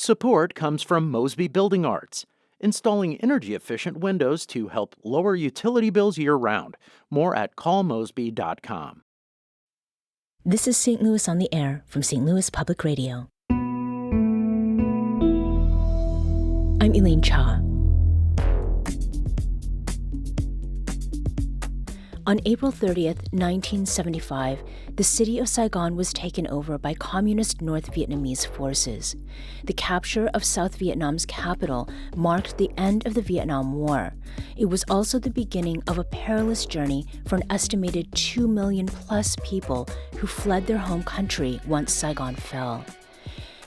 Support comes from Mosby Building Arts, installing energy-efficient windows to help lower utility bills year-round. More at callmosby.com. This is St. Louis on the Air from St. Louis Public Radio. I'm Elaine Cha. On April 30th, 1975, the city of Saigon was taken over by Communist North Vietnamese forces. The capture of South Vietnam's capital marked the end of the Vietnam War. It was also the beginning of a perilous journey for an estimated 2 million plus people who fled their home country once Saigon fell.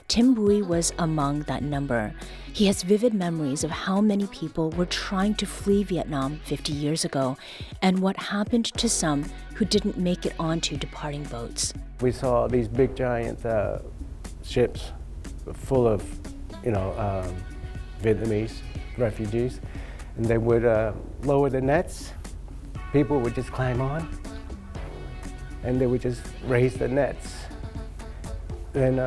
Tim Bui was among that number. He has vivid memories of how many people were trying to flee Vietnam 50 years ago and what happened to some who didn't make it onto departing boats. We saw these big giant ships full of, Vietnamese refugees, and they would lower the nets. People would just climb on, and they would just raise the nets. Then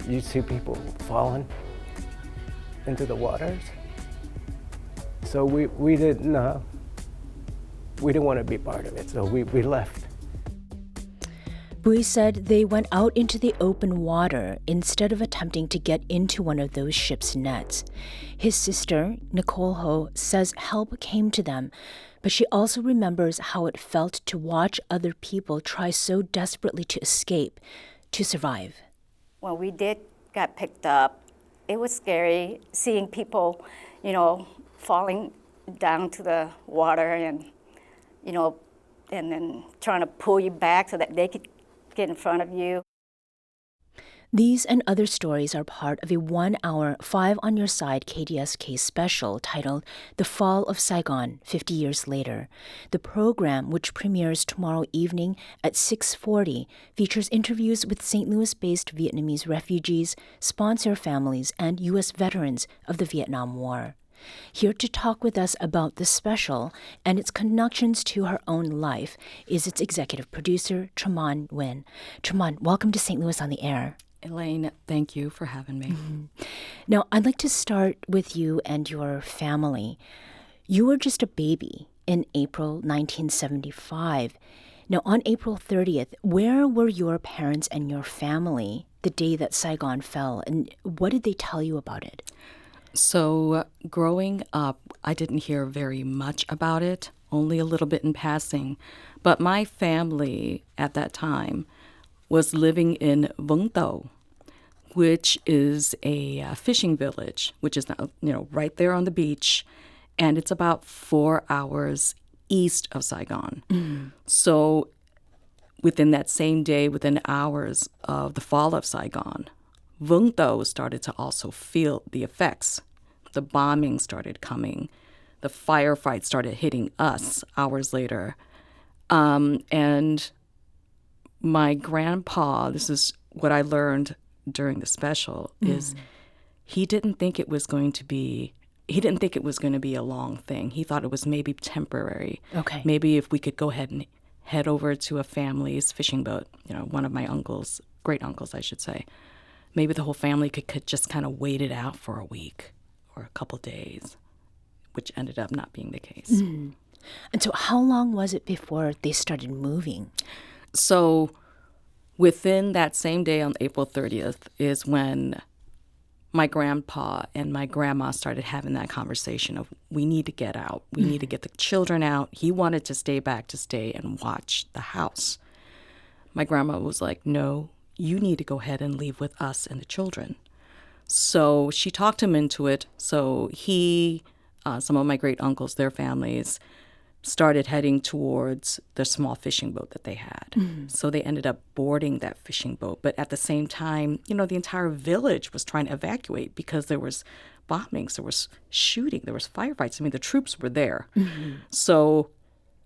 you see people falling into the waters. So we didn't want to be part of it, so we left. Bui said they went out into the open water instead of attempting to get into one of those ship's nets. His sister, Nicole Ho, says help came to them, but she also remembers how it felt to watch other people try so desperately to escape, to survive. When we did get picked up, it was scary seeing people, falling down to the water and then trying to pull you back so that they could get in front of you. These and other stories are part of a 1-hour, 5 on Your Side KDSK special titled The Fall of Saigon, 50 Years Later. The program, which premieres tomorrow evening at 6:40, features interviews with St. Louis-based Vietnamese refugees, sponsor families, and U.S. veterans of the Vietnam War. Here to talk with us about the special and its connections to her own life is its executive producer, Truman Nguyen. Truman, welcome to St. Louis on the Air. Elaine, thank you for having me. Mm-hmm. Now, I'd like to start with you and your family. You were just a baby in April 1975. Now, on April 30th, where were your parents and your family the day that Saigon fell, and what did they tell you about it? So, growing up, I didn't hear very much about it, only a little bit in passing. But my family at that time was living in Vũng Tàu, which is a fishing village, which is right there on the beach, and it's about 4 hours east of Saigon. Mm. So within that same day, within hours of the fall of Saigon, Vũng Tàu started to also feel the effects. The bombing started coming. The firefights started hitting us hours later. And my grandpa, this is what I learned during the special, is he didn't think it was going to be a long thing. He thought it was maybe temporary. Okay. Maybe if we could go ahead and head over to a family's fishing boat, one of my uncles, great uncles, I should say. Maybe the whole family could just kind of wait it out for a week or a couple days, which ended up not being the case. Mm. And so how long was it before they started moving? So within that same day on April 30th is when my grandpa and my grandma started having that conversation of, we need to get out. We need to get the children out. He wanted to stay back to stay and watch the house. My grandma was like, no, you need to go ahead and leave with us and the children. So she talked him into it. So he, some of my great uncles, their families, started heading towards the small fishing boat that they had. Mm-hmm. So they ended up boarding that fishing boat. But at the same time, the entire village was trying to evacuate because there was bombings, there was shooting, there was firefights. I mean, the troops were there. Mm-hmm. So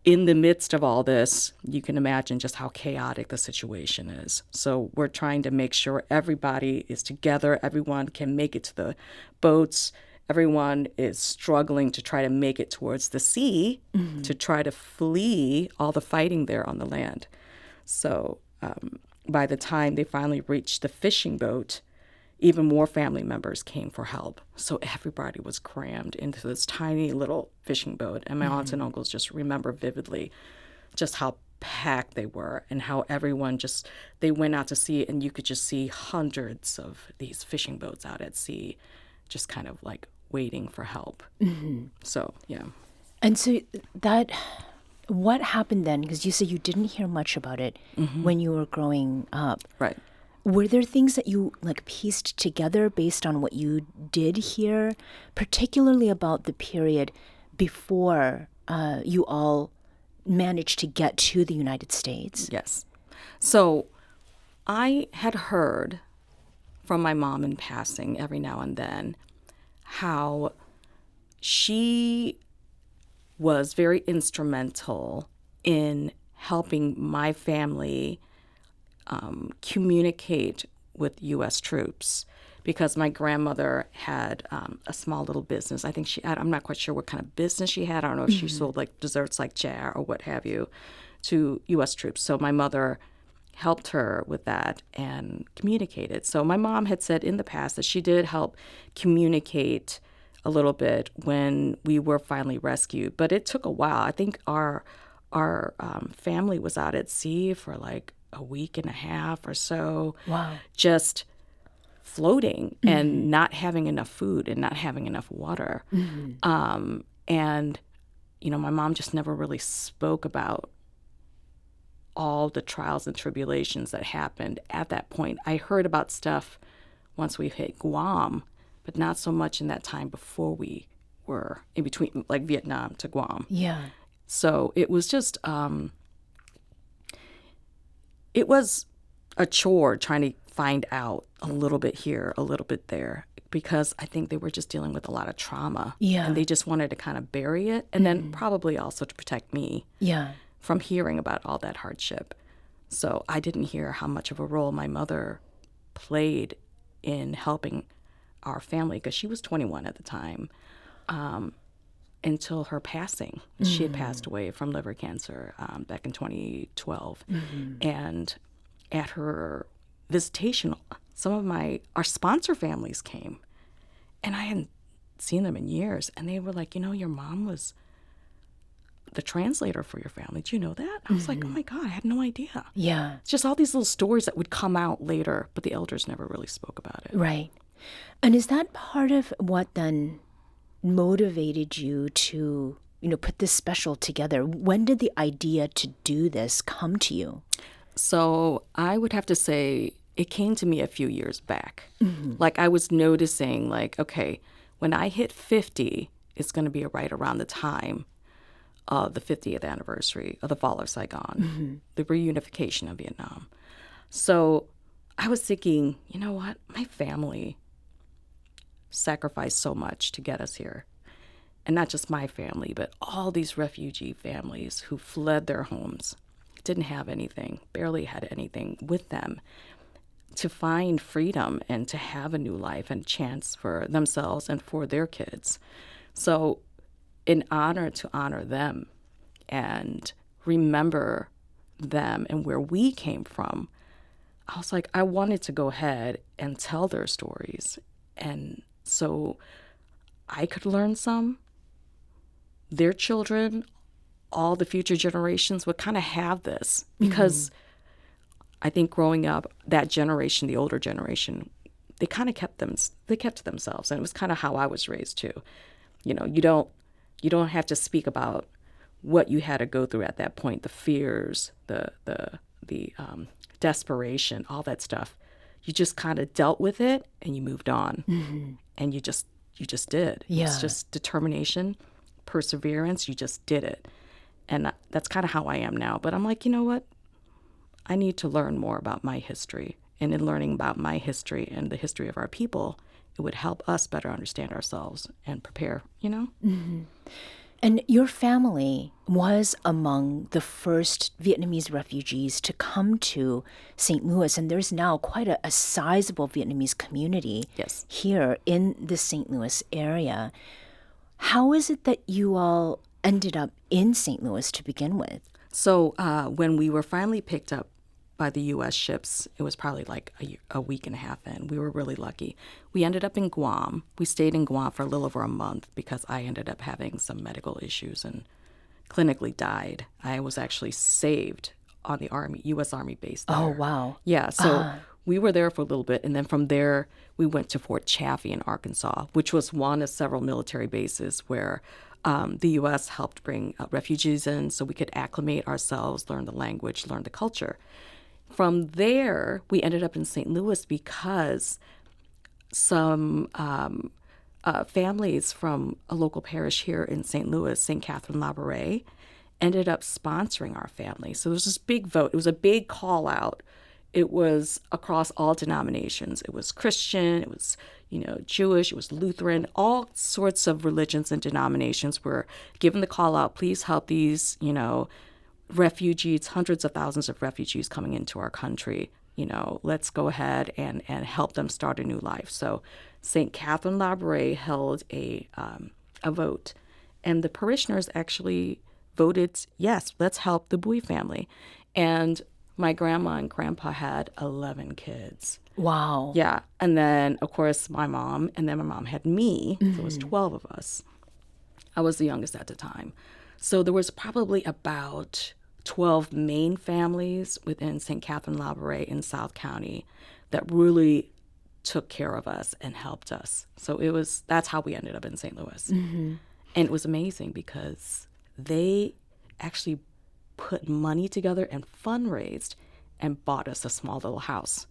in the midst of all this, you can imagine just how chaotic the situation is. So we're trying to make sure everybody is together, everyone can make it to the boats. Everyone is struggling to try to make it towards the sea, to try to flee all the fighting there on the land. So by the time they finally reached the fishing boat, even more family members came for help. So everybody was crammed into this tiny little fishing boat. And my aunts and uncles just remember vividly just how packed they were and how everyone just, they went out to sea and you could just see hundreds of these fishing boats out at sea, just kind of like waiting for help. So, yeah. And so that, what happened then? Because you said you didn't hear much about it when you were growing up. Right. Were there things that you like pieced together based on what you did hear, particularly about the period before you all managed to get to the United States? Yes. So I had heard from my mom in passing every now and then how she was very instrumental in helping my family communicate with U.S. troops, because my grandmother had a small little business. I think I'm not quite sure what kind of business she had. I don't know if she sold like desserts like jar or what have you to U.S. troops. So my mother helped her with that and communicated. So my mom had said in the past that she did help communicate a little bit when we were finally rescued, but it took a while. I think our family was out at sea for like a week and a half or so. Wow. Just floating and not having enough food and not having enough water. And, you know, my mom just never really spoke about all the trials and tribulations that happened at that point. I heard about stuff once we hit Guam, but not so much in that time before we were in between, like Vietnam to Guam. Yeah. So it was just, it was a chore trying to find out a little bit here, a little bit there, because I think they were just dealing with a lot of trauma. Yeah. And they just wanted to kind of bury it, and then probably also to protect me Yeah. from hearing about all that hardship. So I didn't hear how much of a role my mother played in helping our family, because she was 21 at the time, until her passing. She had passed away from liver cancer back in 2012. And at her visitation, some of our sponsor families came, and I hadn't seen them in years. And they were like, you know, your mom was the translator for your family. Do you know that? I was like, oh my God, I had no idea. Yeah. It's just all these little stories that would come out later, but the elders never really spoke about it. Right. And is that part of what then motivated you to, you know, put this special together? When did the idea to do this come to you? So I would have to say it came to me a few years back. Like I was noticing, like, okay, when I hit 50, it's going to be right around the time of the 50th anniversary of the Fall of Saigon, the reunification of Vietnam. So I was thinking, you know what? My family sacrificed so much to get us here. And not just my family, but all these refugee families who fled their homes, didn't have anything, barely had anything with them, to find freedom and to have a new life and chance for themselves and for their kids. So in honor to honor them and remember them and where we came from, I was like, I wanted to go ahead and tell their stories. And so I could learn some. Their children, all the future generations would kind of have this, because I think growing up, that generation, the older generation, they kind of kept to themselves. And it was kind of how I was raised too. You know, you don't have to speak about what you had to go through at that point, the fears, the desperation, all that stuff. You just kind of dealt with it and you moved on. And you just did. Yeah. It's just determination, perseverance. You just did it. And that's kind of how I am now. But I'm like, you know what? I need to learn more about my history. And in learning about my history and the history of our people, it would help us better understand ourselves and prepare, you know? And your family was among the first Vietnamese refugees to come to St. Louis, and there's now quite a sizable Vietnamese community Yes. here in the St. Louis area. How is it that you all ended up in St. Louis to begin with? So when we were finally picked up by the U.S. ships. It was probably like a week and a half in. We were really lucky. We ended up in Guam. We stayed in Guam for a little over a month because I ended up having some medical issues and clinically died. I was actually saved on the U.S. Army base there. Oh, wow. Yeah, so we were there for a little bit, and then from there, we went to Fort Chaffee in Arkansas, which was one of several military bases where the U.S. helped bring refugees in so we could acclimate ourselves, learn the language, learn the culture. From there, we ended up in St. Louis because some families from a local parish here in St. Louis, St. Catherine Labouré, ended up sponsoring our family. So there was this big vote. It was a big call out. It was across all denominations. It was Christian, it was, Jewish, it was Lutheran, all sorts of religions and denominations were given the call out, please help these, refugees, hundreds of thousands of refugees coming into our country. Let's go ahead and help them start a new life. So St. Catherine Labouré held a vote, and the parishioners actually voted, yes, let's help the Bui family. And my grandma and grandpa had 11 kids. Wow. Yeah. And then, of course, my mom, and then my mom had me. So it was 12 of us. I was the youngest at the time. So there was probably about 12 main families within St. Catherine Labouré in South County that really took care of us and helped us. So that's how we ended up in St. Louis. And it was amazing because they actually put money together and fundraised and bought us a small little house.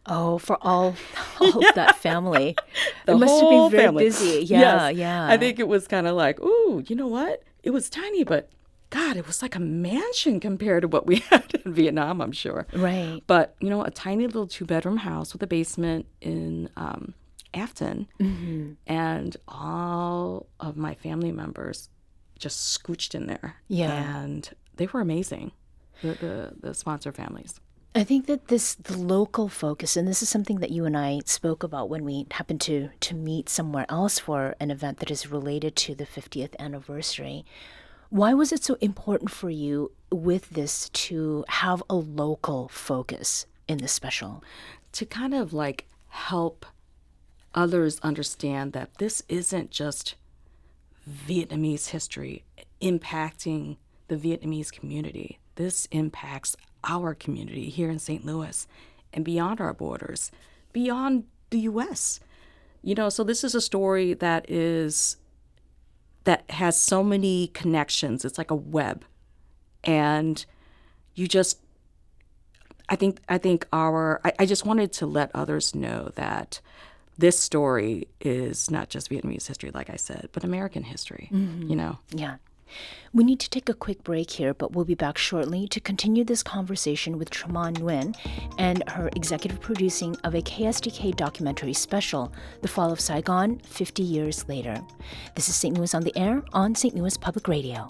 Oh, for all of that family. The it must have whole been very family. busy. Yeah, Yes. yeah. I think it was kind of like, ooh, you know what? It was tiny, but God, it was like a mansion compared to what we had in Vietnam, I'm sure. Right. But, a tiny little 2-bedroom house with a basement in Afton. And all of my family members just scooched in there. Yeah. And they were amazing, the sponsor families. I think that the local focus, and this is something that you and I spoke about when we happened to meet somewhere else for an event that is related to the 50th anniversary. Why was it so important for you with this to have a local focus in this special? To kind of like help others understand that this isn't just Vietnamese history impacting the Vietnamese community. This impacts our community here in St. Louis and beyond our borders, beyond the U.S. So this is a story that has so many connections. It's like a web. And I just wanted to let others know that this story is not just Vietnamese history, like I said, but American history, Yeah. We need to take a quick break here, but we'll be back shortly to continue this conversation with Tremont Nguyen and her executive producing of a KSDK documentary special, The Fall of Saigon, 50 Years Later. This is St. Louis on the Air on St. Louis Public Radio.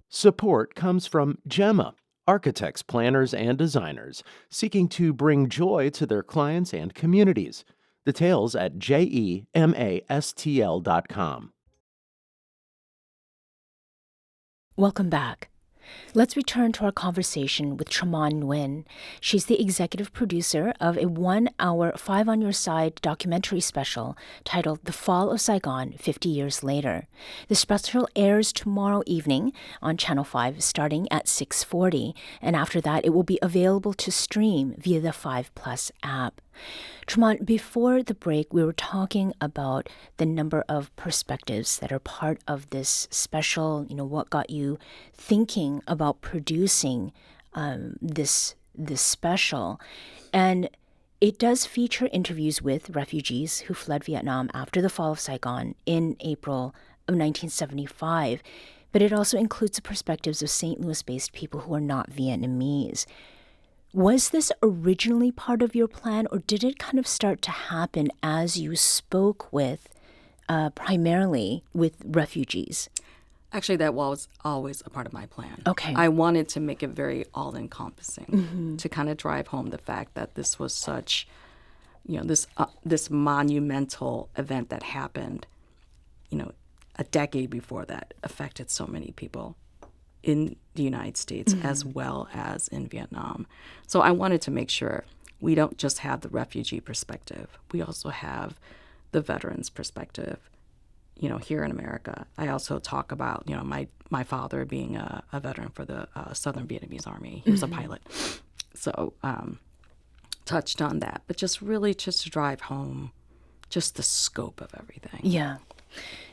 Support comes from Gemma, architects, planners, and designers seeking to bring joy to their clients and communities. Details at gemastl.com. Welcome back. Let's return to our conversation with Tremont Nguyen. She's the executive producer of a 1-hour, 5 on Your Side documentary special titled The Fall of Saigon, 50 Years Later. The special airs tomorrow evening on Channel 5 starting at 6:40, and after that it will be available to stream via the 5 Plus app. Tremont, before the break, we were talking about the number of perspectives that are part of this special, what got you thinking about producing this special. And it does feature interviews with refugees who fled Vietnam after the fall of Saigon in April of 1975. But it also includes the perspectives of St. Louis-based people who are not Vietnamese. Was this originally part of your plan, or did it kind of start to happen as you spoke with, primarily with refugees? Actually, that was always a part of my plan. Okay. I wanted to make it very all-encompassing, to kind of drive home the fact that this was such, this monumental event that happened, a decade before that affected so many people in the United States as well as in Vietnam. So I wanted to make sure we don't just have the refugee perspective. We also have the veterans perspective, here in America. I also talk about, my father being a veteran for the Southern Vietnamese Army. He was a pilot. So touched on that, but just really just to drive home just the scope of everything. Yeah.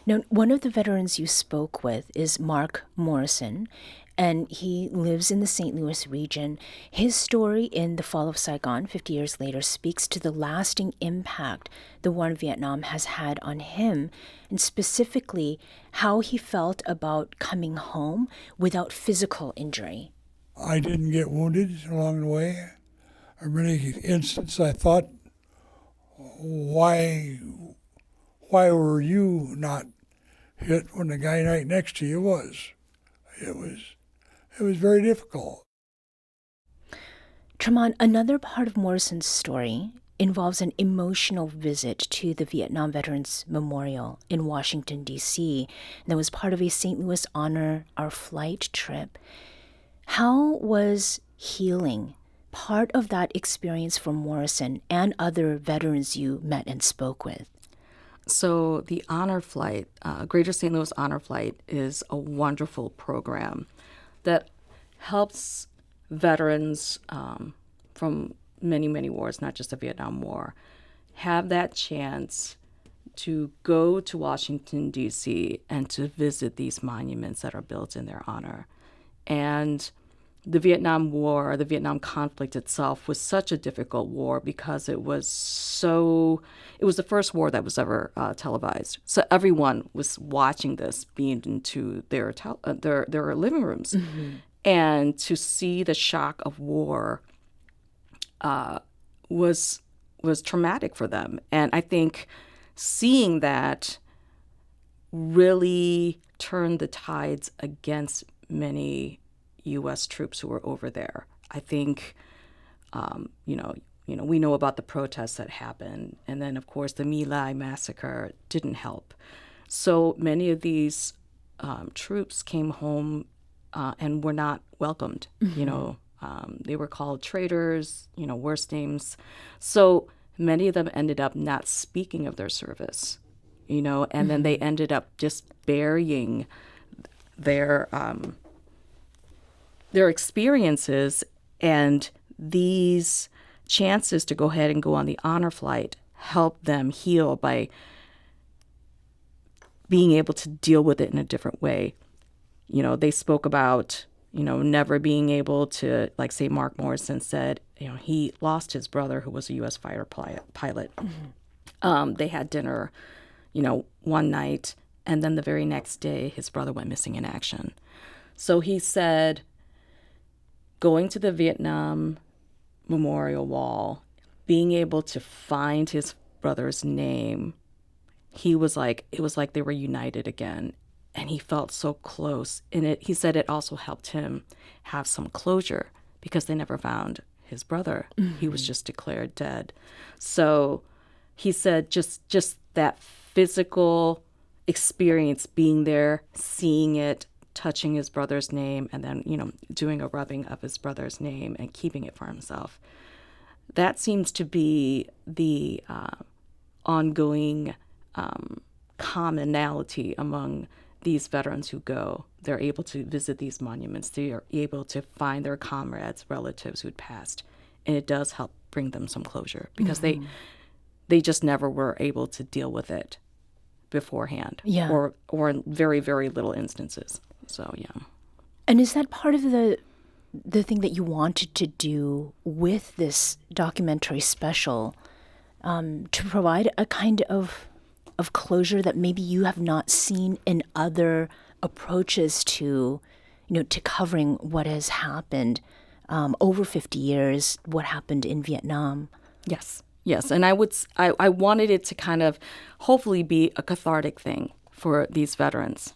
Now, one of the veterans you spoke with is Mark Morrison, and he lives in the St. Louis region. His story in The Fall of Saigon, 50 years later, speaks to the lasting impact the war in Vietnam has had on him, and specifically how he felt about coming home without physical injury. I didn't get wounded along the way. In many instances, I thought, why were you not hit when the guy right next to you was? It was very difficult. Tremont, another part of Morrison's story involves an emotional visit to the Vietnam Veterans Memorial in Washington, D.C. that was part of a St. Louis Honor Our Flight trip. How was healing part of that experience for Morrison and other veterans you met and spoke with? So the Honor Flight, Greater St. Louis Honor Flight, is a wonderful program that helps veterans from many, many wars, not just the Vietnam War, have that chance to go to Washington, D.C. and to visit these monuments that are built in their honor. And the Vietnam War, the Vietnam conflict itself was such a difficult war because it was the first war that was ever televised. So everyone was watching this beamed into their living rooms. And to see the shock of war was traumatic for them. And I think seeing that really turned the tides against many U.S. troops who were over there. I think, we know about the protests that happened, and then of course the My Lai massacre didn't help. So many of these troops came home and were not welcomed. They were called traitors, worse names. So many of them ended up not speaking of their service, and then they ended up just burying their experiences, and these chances to go ahead and go on the honor flight help them heal by being able to deal with it in a different way. They spoke about, never being able to, like, say, Mark Morrison said, he lost his brother who was a U.S. fighter pilot. They had dinner, one night, and then the very next day his brother went missing in action. So he said, going to the Vietnam Memorial Wall, being able to find his brother's name, it was like they were united again, and he felt so close. And he said it also helped him have some closure because they never found his brother. He was just declared dead. So he said just that physical experience, being there, seeing it, touching his brother's name, and then, doing a rubbing of his brother's name and keeping it for himself. That seems to be the ongoing commonality among these veterans who go. They're able to visit these monuments. They are able to find their comrades, relatives who'd passed. And it does help bring them some closure because they just never were able to deal with it beforehand, or in very, very little instances. So, yeah. And is that part of the thing that you wanted to do with this documentary special, to provide a kind of closure that maybe you have not seen in other approaches to, to covering what has happened over 50 years, what happened in Vietnam? Yes. And I wanted it to kind of hopefully be a cathartic thing for these veterans,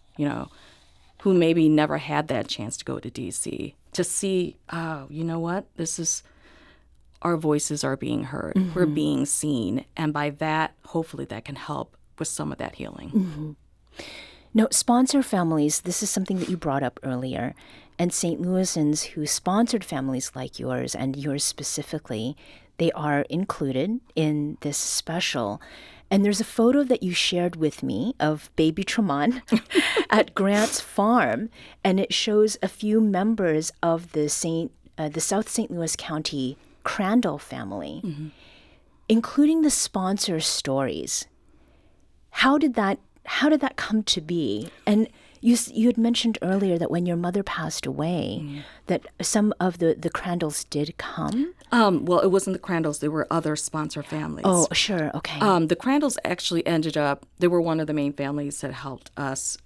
who maybe never had that chance to go to D.C. to see, oh, you know what? Our voices are being heard. We're being seen. And by that, hopefully that can help with some of that healing. Now, sponsor families, this is something that you brought up earlier. And St. Louisans who sponsored families like yours, and yours specifically, they are included in this special. And there's a photo that you shared with me of baby Tremont at Grant's farm, and it shows a few members of the South St. Louis County Crandall family, including the sponsor stories. How did that come to be? And you had mentioned earlier that when your mother passed away, that some of the Crandalls did come. Well, it wasn't the Crandalls. There were other sponsor families. Oh, sure. Okay. The Crandalls actually ended up, they were one of the main families that helped us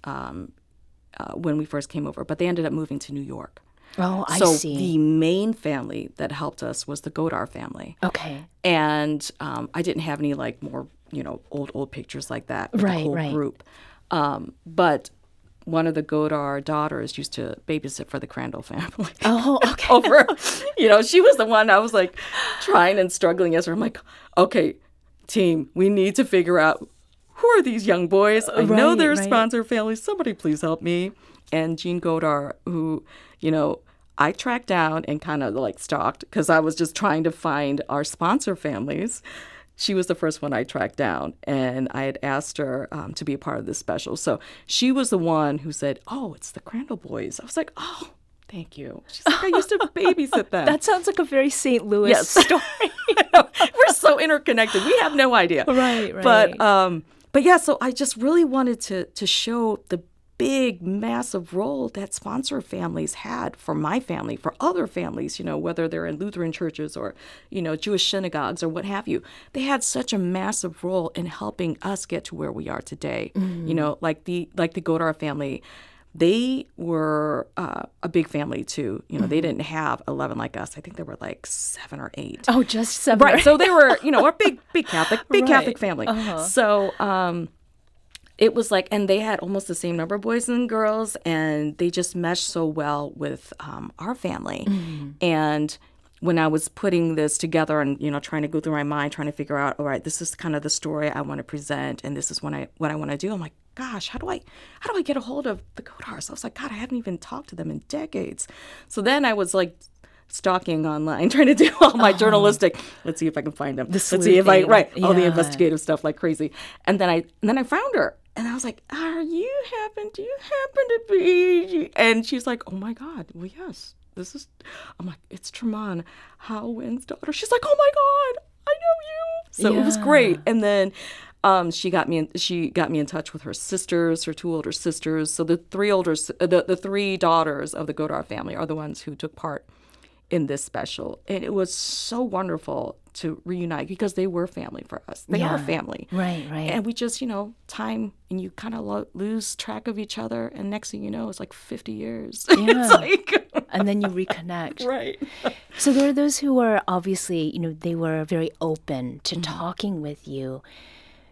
when we first came over, but they ended up moving to New York. Oh, I so see. The main family that helped us was the Godar family. Okay. And I didn't have any more, old pictures like that with Right, the whole right. group. But one of the Godar daughters used to babysit for the Crandall family. Oh, okay. Over, she was the one I was trying and struggling as her. I'm like, okay, team, we need to figure out who are these young boys. I know they're sponsor families. Somebody please help me. And Jean Godar, who, I tracked down and kind of stalked because I was just trying to find our sponsor families. She was the first one I tracked down, and I had asked her to be a part of this special. So she was the one who said, oh, it's the Crandall boys. I was like, oh, thank you. She's like, I used to babysit them. That sounds like a very St. Louis story. We're so interconnected. We have no idea. Right. But yeah, so I just really wanted to show the big, massive role that sponsor families had for my family, for other families, whether they're in Lutheran churches or, Jewish synagogues or what have you. They had such a massive role in helping us get to where we are today. Like the Godar family, they were a big family too. They didn't have 11 like us. I think there were 7 or 8. Oh, just 7. Right. So they were, a big Catholic family. So, it was and they had almost the same number of boys and girls, and they just meshed so well with our family. And when I was putting this together and, trying to go through my mind, trying to figure out, all right, this is kind of the story I want to present, and this is what I want to do. I'm like, gosh, how do I get a hold of the Godars? I was like, God, I haven't even talked to them in decades. So then I was stalking online, trying to do all my journalistic. Let's see if I can find them. Let's see if all the investigative stuff like crazy. And then I found her. And I was like, do you happen to be? And she's like, oh my God, well, yes, I'm like, it's Tremont Howen's daughter. She's like, oh my God, I know you. So it was great. And then she got me in touch with her sisters, her 2 older sisters. So the 3 daughters of the Godar family are the ones who took part in this special. And it was so wonderful to reunite because they were family for us. They are family. Right. And we just, time, and you kind of lose track of each other. And next thing you know, it's 50 years. Yeah. And then you reconnect. Right. So there are those who were obviously, they were very open to talking with you.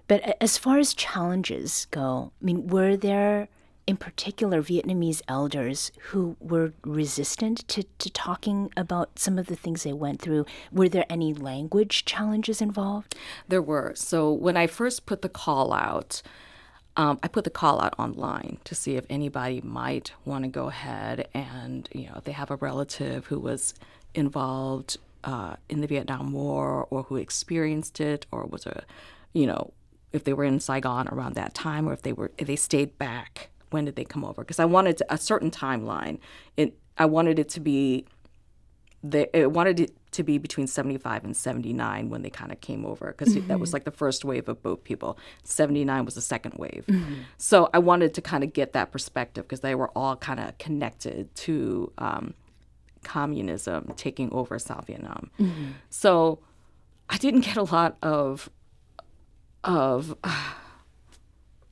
But as far as challenges go, were there in particular Vietnamese elders who were resistant to talking about some of the things they went through? Were there any language challenges involved? There were. So when I first put the call out, I put the call out online to see if anybody might want to go ahead and, if they have a relative who involved in the Vietnam War or who experienced it or was if they were in Saigon around that time or if they stayed back. When did they come over? Because I wanted a certain timeline. I wanted it to be between 75 and 79 when they kind of came over, because that was the first wave of boat people. 79 was the second wave. So I wanted to kind of get that perspective because they were all kind of connected to communism taking over South Vietnam. So I didn't get a lot of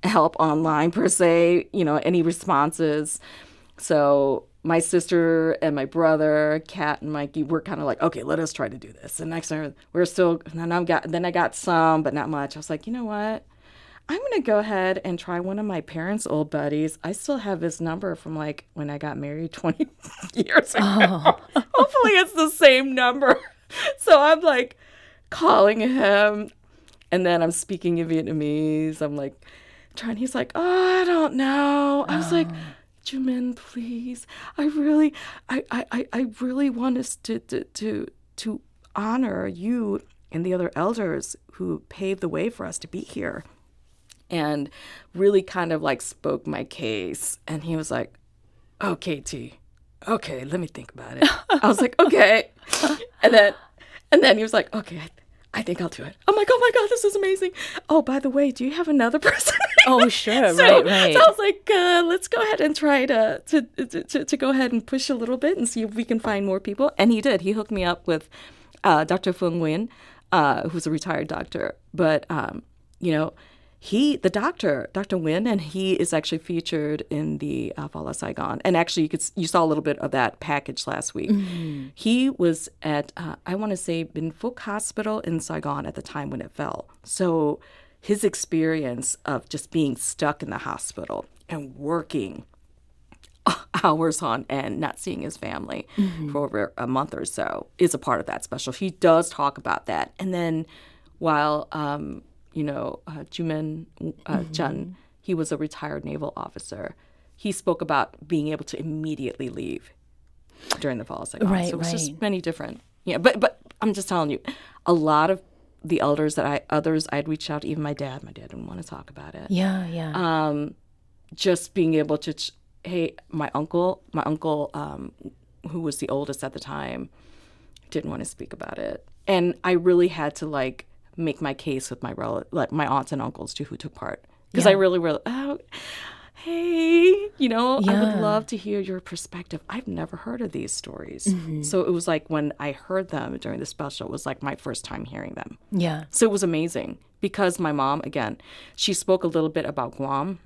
help online per se, any responses. So my sister and my brother, Kat and Mikey, we're kind of okay, let us try to do this. And next time we're still, then I got some, but not much. I was like, you know what? I'm going to go ahead and try one of my parents' old buddies. I still have his number from like when I got married 20 years ago. Oh. Hopefully it's the same number. So I'm like calling him, and then I'm speaking in Vietnamese. I'm like trying, he's like, oh, I don't know. I was like, Jumin, please. I really want us to honor you and the other elders who paved the way for us to be here. And really kind of like spoke my case. And he was like, okay, T, okay, let me think about it. I was like, okay. And then he was like, okay, I think I'll do it. I'm like, oh my God, this is amazing. Oh, by the way, do you have another person? Oh, sure. So Right. I was like, let's go ahead and try to go ahead and push a little bit and see if we can find more people. And he did. He hooked me up with Dr. Phung Nguyen, who's a retired doctor. But, Dr. Nguyen, and he is actually featured in the Fall of Saigon. And actually, you saw a little bit of that package last week. Mm-hmm. He was at, I want to say, Bin Phuc Hospital in Saigon at the time when it fell. So his experience of just being stuck in the hospital and working hours on end, not seeing his family for over a month or so, is a part of that special. He does talk about that. And then while Jumin Chun, he was a retired naval officer. He spoke about being able to immediately leave during the Fall of Saigon. Right, so it was just many different. Yeah, but I'm just telling you, a lot of the others I'd reached out to, even my dad. My dad didn't want to talk about it. Yeah. Just being able to, hey, my uncle, who was the oldest at the time, didn't want to speak about it, and I really had to like make my case with my aunts and uncles too, who took part, because I really, hey, I would love to hear your perspective. I've never heard of these stories. Mm-hmm. So it was like when I heard them during the special, it was like my first time hearing them. Yeah. So it was amazing because my mom, again, she spoke a little bit about Guam,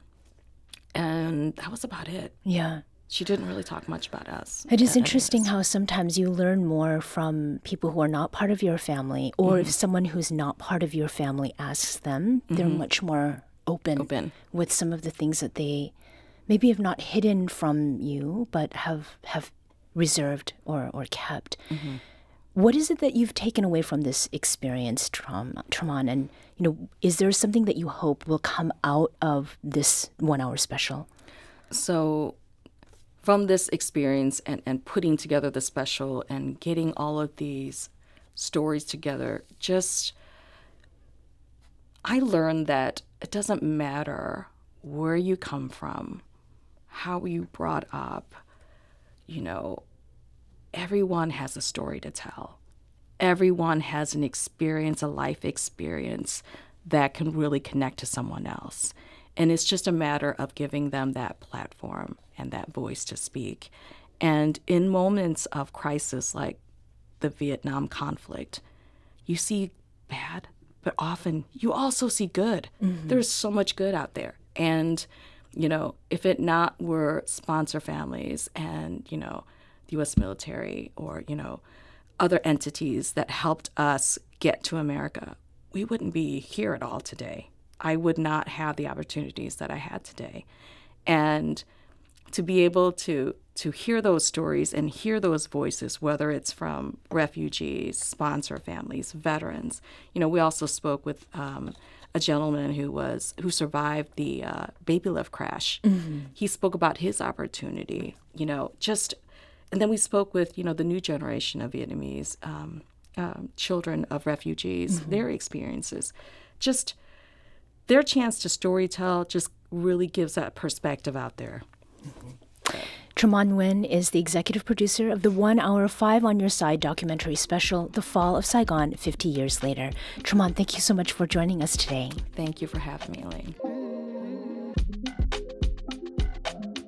and that was about it. Yeah. She didn't really talk much about us. It is interesting how sometimes you learn more from people who are not part of your family, or if someone who's not part of your family asks them, they're much more open with some of the things that they maybe have not hidden from you, but have reserved or kept. Mm-hmm. What is it that you've taken away from this experience, Traman? And is there something that you hope will come out of this 1 hour special? So from this experience and putting together the special and getting all of these stories together, I learned that it doesn't matter where you come from, how you brought up, everyone has a story to tell. Everyone has an experience, a life experience that can really connect to someone else. And it's just a matter of giving them that platform and that voice to speak. And in moments of crisis like the Vietnam conflict, you see bad, but often you also see good. Mm-hmm. There's so much good out there. And, if it not were sponsor families and, the U.S. military or, other entities that helped us get to America, we wouldn't be here at all today. I would not have the opportunities that I had today. And to be able to hear those stories and hear those voices, whether it's from refugees, sponsor families, veterans. We also spoke with a gentleman who survived the baby lift crash. Mm-hmm. He spoke about his opportunity, and then we spoke with, the new generation of Vietnamese children of refugees, mm-hmm. their experiences. Just their chance to storytell just really gives that perspective out there. Mm-hmm. Traman Nguyen is the executive producer of the 1 hour 5 on Your Side documentary special, The Fall of Saigon, 50 Years Later. Traman, thank you so much for joining us today. Thank you for having me, Elaine.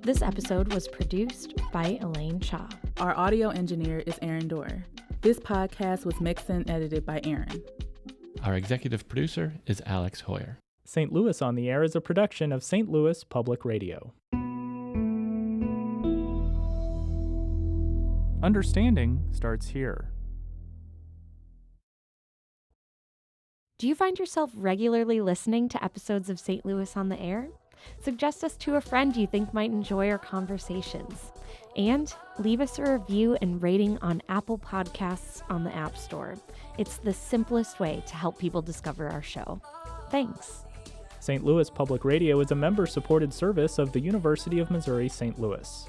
This episode was produced by Elaine Shaw. Our audio engineer is Aaron Dorr. This podcast was mixed and edited by Aaron. Our executive producer is Alex Hoyer. St. Louis on the Air is a production of St. Louis Public Radio. Understanding starts here. Do you find yourself regularly listening to episodes of St. Louis on the Air? Suggest us to a friend you think might enjoy our conversations. And leave us a review and rating on Apple Podcasts on the App Store. It's the simplest way to help people discover our show. Thanks. St. Louis Public Radio is a member-supported service of the University of Missouri St. Louis.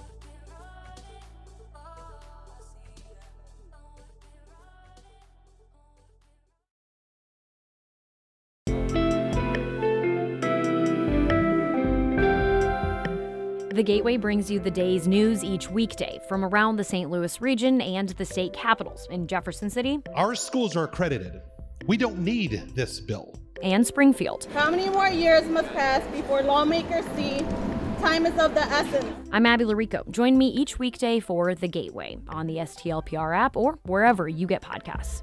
The Gateway brings you the day's news each weekday from around the St. Louis region and the state capitals in Jefferson City. Our schools are accredited. We don't need this bill. And Springfield. How many more years must pass before lawmakers see time is of the essence? I'm Abby Larico. Join me each weekday for The Gateway on the STLPR app or wherever you get podcasts.